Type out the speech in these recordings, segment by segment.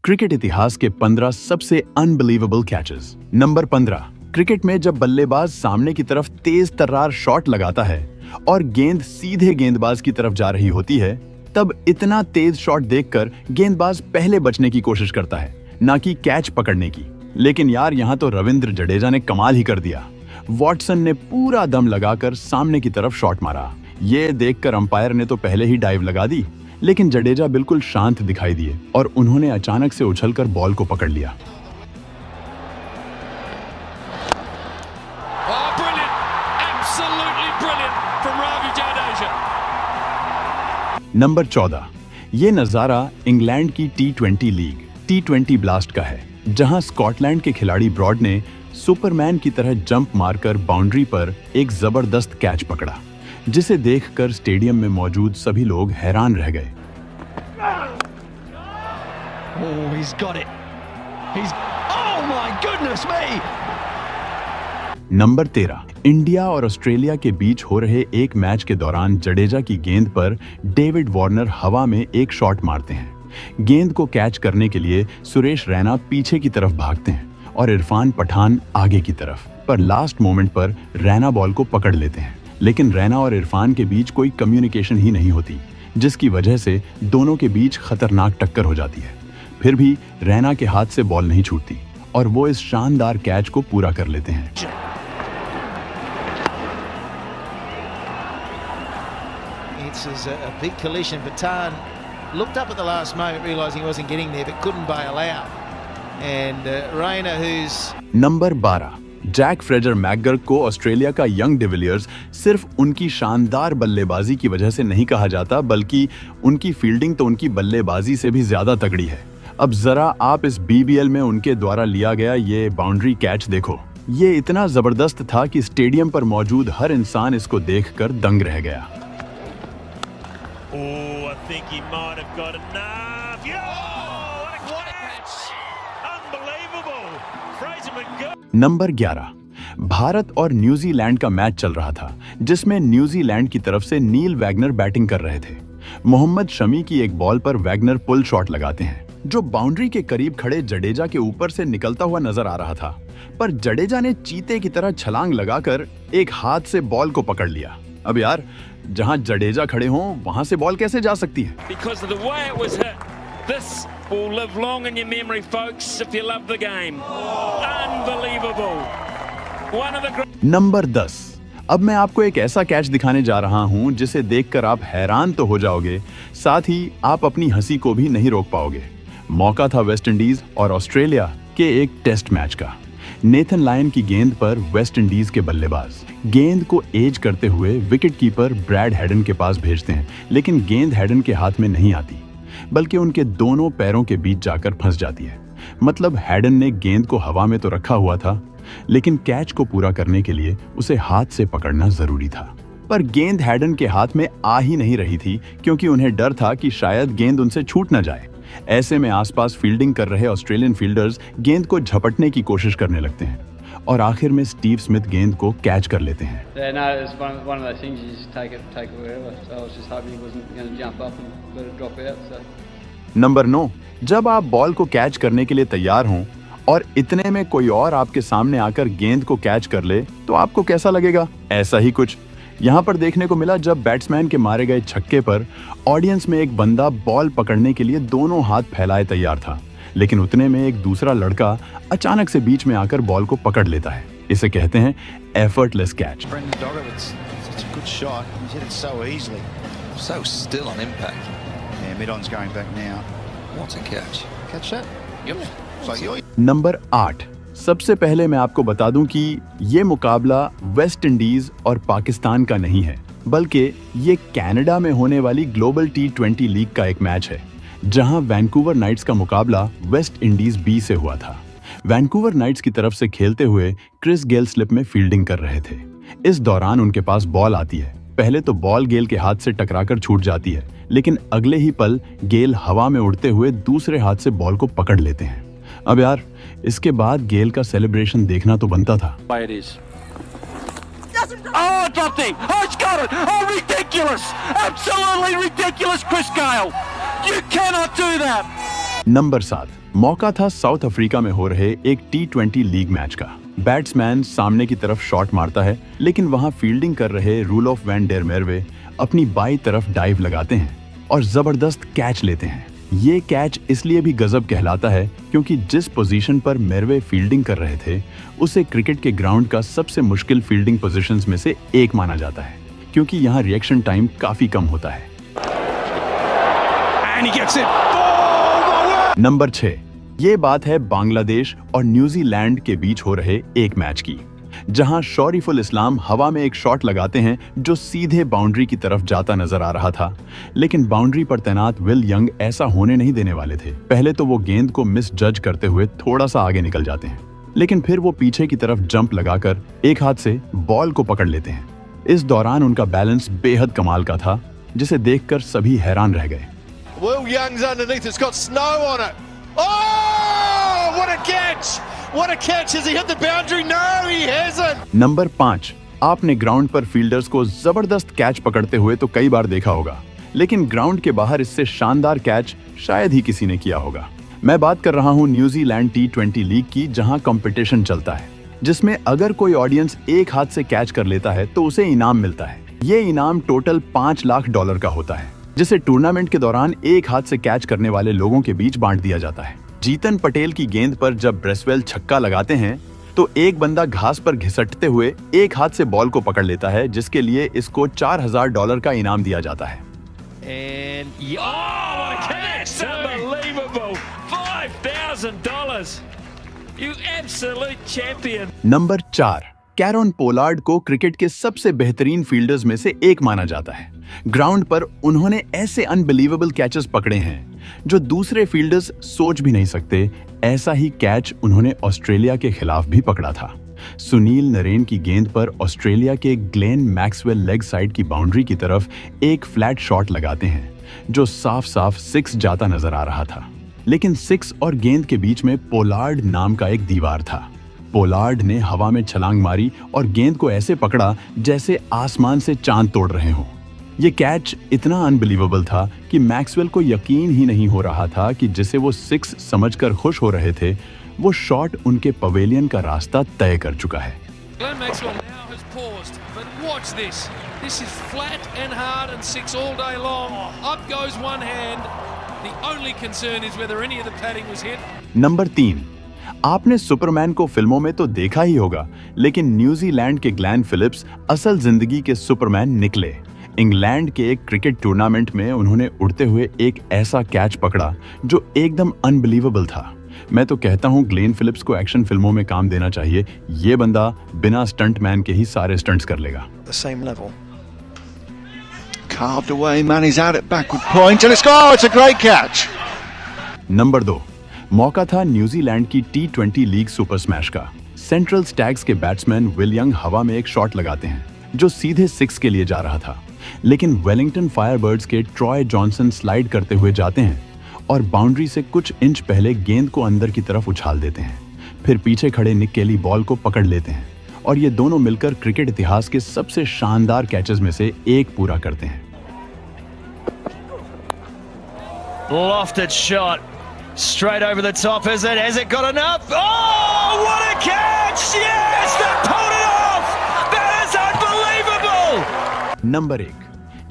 Cricket इतिहास के 15 सबसे अनबिलीवेबल कैचेस। नंबर 15, क्रिकेट में जब बल्लेबाज सामने की तरफ तेज तर्रार शॉट लगाता है और गेंद सीधे गेंदबाज की तरफ जा रही होती है, तब इतना तेज शॉट देखकर गेंदबाज पहले बचने की कोशिश करता है, ना कि कैच पकड़ने की। लेकिन यार, यहाँ तो रविंद्र जडेजा ने कमाल ही कर दिया। वॉटसन ने पूरा दम लगाकर सामने की तरफ शॉट मारा। ये देखकर अंपायर ने तो पहले ही डाइव लगा दी, लेकिन जडेजा बिल्कुल शांत दिखाई दिए और उन्होंने अचानक से उछलकर बॉल को पकड़ लिया। नंबर 14, ये नजारा इंग्लैंड की T20 लीग T20 ब्लास्ट का है, जहां स्कॉटलैंड के खिलाड़ी ब्रॉड ने सुपरमैन की तरह जंप मारकर बाउंड्री पर एक जबरदस्त कैच पकड़ा, जिसे देखकर स्टेडियम में मौजूद सभी लोग हैरान रह गए। नंबर 13, इंडिया और ऑस्ट्रेलिया के बीच हो रहे एक मैच के दौरान जडेजा की गेंद पर डेविड वार्नर हवा में एक शॉट मारते हैं। गेंद को कैच करने के लिए सुरेश रैना पीछे की तरफ भागते हैं और इरफान पठान आगे की तरफ, पर लास्ट मोमेंट पर रैना बॉल को पकड़ लेते हैं। लेकिन रैना और इरफान के बीच कोई कम्युनिकेशन ही नहीं होती, जिसकी वजह से दोनों के बीच खतरनाक टक्कर हो जाती है। फिर भी रैना के हाथ से बॉल नहीं छूटती और वो इस शानदार कैच को पूरा कर लेते हैं। It's a big collision. Patan looked up at the last moment, realizing he wasn't getting there, but couldn't bail out. And Rayner, who's number 12, Jake Fraser McGurk को ऑस्ट्रेलिया का यंग डिविलियर्स सिर्फ उनकी शानदार बल्लेबाजी की वजह से नहीं कहा जाता, बल्कि उनकी फील्डिंग तो उनकी बल्लेबाजी से भी ज्यादा तगड़ी है। अब जरा आप इस BBL में उनके द्वारा लिया गया ये बाउंड्री कैच देखो। ये इतना जबरदस्त था कि स्टेडियम पर मौजूद हर इंसान इसको देखकर दंग रह गया। Oh, I think he might have got enough. Yeah! What a catch! Unbelievable! Fraser McGurk. Number 11, Bharat और न्यूजीलैंड का मैच चल रहा था, जिसमें न्यूजीलैंड की तरफ से नील वैगनर बैटिंग कर रहे थे। मोहम्मद शमी की एक बॉल पर वैगनर पुल शॉट लगाते हैं, जो बाउंड्री के करीब खड़े जडेजा के ऊपर से निकलता हुआ नजर आ रहा था। पर जडेजा ने चीते की तरह छलांग लगाकर एक हाथ से बॉल को पकड़ लिया। अब यार, जहां जडेजा खड़े हों वहां से बॉल कैसे जा सकती है? Because of the way it was hit, this will live long in your memory, folks, if you love the game. Unbelievable. One of the great. Number 10, अब मैं आपको एक ऐसा कैच दिखाने जा रहा हूं जिसे देखकर आप हैरान तो हो जाओगे, साथ ही आप अपनी हंसी को भी नहीं रोक पाओगे। मौका था वेस्ट इंडीज और ऑस्ट्रेलिया के एक टेस्ट मैच का। नेथन लायन की गेंद पर वेस्ट इंडीज के बल्लेबाज गेंद को एज करते हुए विकेट कीपर ब्रैड हेडन के पास भेजते हैं, लेकिन गेंद हेडन के हाथ में नहीं आती, बल्कि उनके दोनों पैरों के बीच जाकर फंस जाती है। मतलब हेडन ने गेंद को हवा में तो रखा हुआ था, लेकिन कैच को पूरा करने के लिए उसे हाथ से पकड़ना जरूरी था। पर गेंद हेडन के हाथ में आ ही नहीं रही थी, क्योंकि उन्हें डर था कि शायद गेंद उनसे छूट न जाए। ऐसे में आसपास फील्डिंग कर रहे ऑस्ट्रेलियन फील्डर्स गेंद को झपटने की कोशिश करने लगते हैं और आखिर में स्टीव स्मिथ गेंद को कैच कर लेते हैं। नंबर 9, जब आप बॉल को कैच करने के लिए तैयार हों और इतने में कोई और आपके सामने आकर गेंद को कैच कर ले, तो आपको कैसा लगेगा? ऐसा ही कुछ यहाँ पर देखने को मिला, जब बैट्समैन के मारे गए छक्के पर ऑडियंस में एक बंदा बॉल पकड़ने के लिए दोनों हाथ फैलाए तैयार था, लेकिन उतने में एक दूसरा लड़का अचानक से बीच में आकर बॉल को पकड़ लेता है। इसे कहते हैं एफर्टलेस कैच। नंबर 8, सबसे पहले मैं आपको बता दूं कि ये मुकाबला वेस्ट इंडीज और पाकिस्तान का नहीं है, बल्कि ये कनाडा में होने वाली ग्लोबल T20 लीग का एक मैच है, जहां वैंकूवर नाइट्स का मुकाबला वेस्ट इंडीज B से हुआ था। वैंकूवर नाइट्स की तरफ से खेलते हुए क्रिस गेल स्लिप में फील्डिंग कर रहे थे। इस दौरान उनके पास बॉल आती है। पहले तो बॉल गेल के हाथ से टकराकर छूट जाती है, लेकिन अगले ही पल गेल हवा में उड़ते हुए दूसरे हाथ से बॉल को पकड़ लेते हैं। अब यार, इसके बाद गेल का सेलिब्रेशन देखना तो बनता था। Oh, dropped him. Oh, it's got it. Oh, ridiculous. Absolutely ridiculous, Chris Gale. You cannot do that. Number 7, मौका था साउथ अफ्रीका में हो रहे एक T20 लीग मैच का। बैट्समैन सामने की तरफ शॉट मारता है, लेकिन वहां फील्डिंग कर रहे रूलोफ वैन डेर मेरवे अपनी बाईं तरफ डाइव लगाते हैं और जबरदस्त कैच लेते हैं। ये कैच इसलिए भी गजब कहलाता है क्योंकि जिस पोजीशन पर मेरवे फील्डिंग कर रहे थे उसे क्रिकेट के ग्राउंड का सबसे मुश्किल फील्डिंग पोजीशंस में से एक माना जाता है, क्योंकि यहाँ रिएक्शन टाइम काफी कम होता है। नंबर 6, ये बात है बांग्लादेश और न्यूजीलैंड के बीच हो रहे एक मैच की, जहां शौरीफुल इस्लाम हवा में एक शॉट लगाते हैं जो सीधे बाउंड्री की तरफ जाता नजर आ रहा था, लेकिन बाउंड्री पर तैनात विल यंग ऐसा होने नहीं देने वाले थे। पहले तो वो गेंद को मिस जज करते हुए थोड़ा सा आगे निकल जाते हैं, लेकिन फिर वो पीछे की तरफ जंप लगाकर एक हाथ से बॉल को पकड़ लेते हैं। इस दौरान उनका बैलेंस बेहद कमाल का था, जिसे देखकर सभी हैरान रह गए। Will Young's underneath, it's got snow on it. Oh, what a catch! What a catch! Has he hit the boundary? No, he hasn't. Number 5, आपने ग्राउंड पर फील्डर्स को जबरदस्त कैच पकड़ते हुए तो कई बार देखा होगा, लेकिन ग्राउंड के बाहर इससे शानदार कैच शायद ही किसी ने किया होगा। मैं बात कर रहा हूँ न्यूजीलैंड T20 लीग की, जहाँ कंपटीशन चलता है, जिसमें अगर कोई ऑडियंस एक हाथ से कैच कर लेता है तो उसे इनाम मिलता है। ये इनाम टोटल $5 लाख का होता है, जिसे टूर्नामेंट के दौरान एक हाथ से कैच करने वाले लोगों के बीच बांट दिया जाता है। जीतन पटेल की गेंद पर जब ब्रेसवेल छक्का लगाते हैं तो एक बंदा घास पर घिसटते हुए एक हाथ से बॉल को पकड़ लेता है, जिसके लिए इसको $4000 का इनाम दिया जाता है। You absolute champion. Number 4, Kieron Pollard को क्रिकेट के सबसे बेहतरीन फील्डर्स में से एक माना जाता है। ग्राउंड पर उन्होंने ऐसे अनबिलीवेबल कैचेस पकड़े हैं जो दूसरे फील्डर्स सोच भी नहीं सकते। ऐसा ही कैच उन्होंने ऑस्ट्रेलिया के खिलाफ भी पकड़ा था। सुनील नरेन की गेंद पर ऑस्ट्रेलिया के ग्लेन मैक्सवेल लेग साइड की बाउंड्री की तरफ एक फ्लैट शॉट लगाते हैं जो साफ साफ 6 जाता नजर आ रहा था, लेकिन 6 और गेंद के बीच में पोलार्ड नाम का एक दीवार था। पोलार्ड ने हवा में छलांग मारी और गेंद को ऐसे पकड़ा जैसे आसमान से चांद तोड़ रहे हों। ये कैच इतना अनबिलीवेबल था कि मैक्सवेल को यकीन ही नहीं हो रहा था कि जिसे वो 6 समझकर खुश हो रहे थे, वो शॉट उनके पवेलियन का रास्ता तय कर चुका है। Glenn Maxwell now has paused, but watch this. This is flat and hard and 6 all day long. Up goes one hand. The only concern is whether any of the padding was hit. Number 3, आपने Superman को फिल्मों में तो देखा ही होगा, लेकिन New Zealand के Glenn Phillips असल जिंदगी के सुपरमैन निकले। इंग्लैंड के एक क्रिकेट टूर्नामेंट में उन्होंने उड़ते हुए एक ऐसा कैच पकड़ा जो एकदम अनबिलीवेबल था। मैं तो कहता हूँ ग्लेन फिलिप्स को एक्शन फिल्मों में काम देना चाहिए। ये बंदा बिना स्टंटमैन के ही सारे स्टंट्स कर लेगा। The same level. Carved away, Manny's out at backward point, and it's a great catch. Number 2, मौका था न्यूजीलैंड की T20 लीग सुपर स्मैश का। सेंट्रल स्टैग्स के बैट्समैन विल यंग हवा में एक शॉट लगाते हैं जो सीधे 6 के लिए जा रहा था, लेकिन वेलिंगटन फायरबर्ड्स के ट्रॉय जॉनसन स्लाइड करते हुए जाते हैं और बाउंड्री से कुछ इंच पहले गेंद को अंदर की तरफ उछाल देते हैं। फिर पीछे खड़े निक केली बॉल को पकड़ लेते हैं और ये दोनों मिलकर क्रिकेट इतिहास के सबसे शानदार कैचेस में से एक पूरा करते हैं। Lofted shot. Straight over the top, is it? Has it got enough? Oh, what a catch! Yes, they pulled it off! That is unbelievable! Number 1,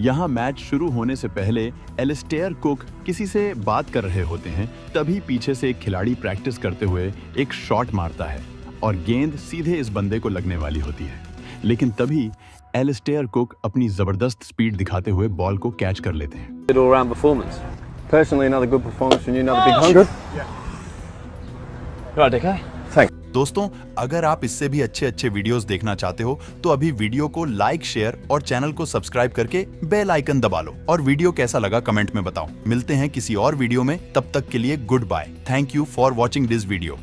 यहाँ मैच शुरू होने से पहले एलिस्टेयर कुक किसी से बात कर रहे होते हैं, तभी पीछे से एक खिलाड़ी प्रैक्टिस करते हुए एक शॉट मारता है और गेंद सीधे इस बंदे को लगने वाली होती है, लेकिन तभी एलिस्टेयर कुक अपनी जबरदस्त स्पीड दिखाते हुए बॉल को कैच कर लेते हैं। All-round performance. Personally, another good performance from you, another big 100. Right, okay. Thanks. दोस्तों, अगर आप इससे भी अच्छे वीडियोस देखना चाहते हो तो अभी वीडियो को लाइक, शेयर और चैनल को सब्सक्राइब करके बेल आइकन दबा लो और वीडियो कैसा लगा कमेंट में बताओ। मिलते हैं किसी और वीडियो में, तब तक के लिए good bye. Thank you for watching this video.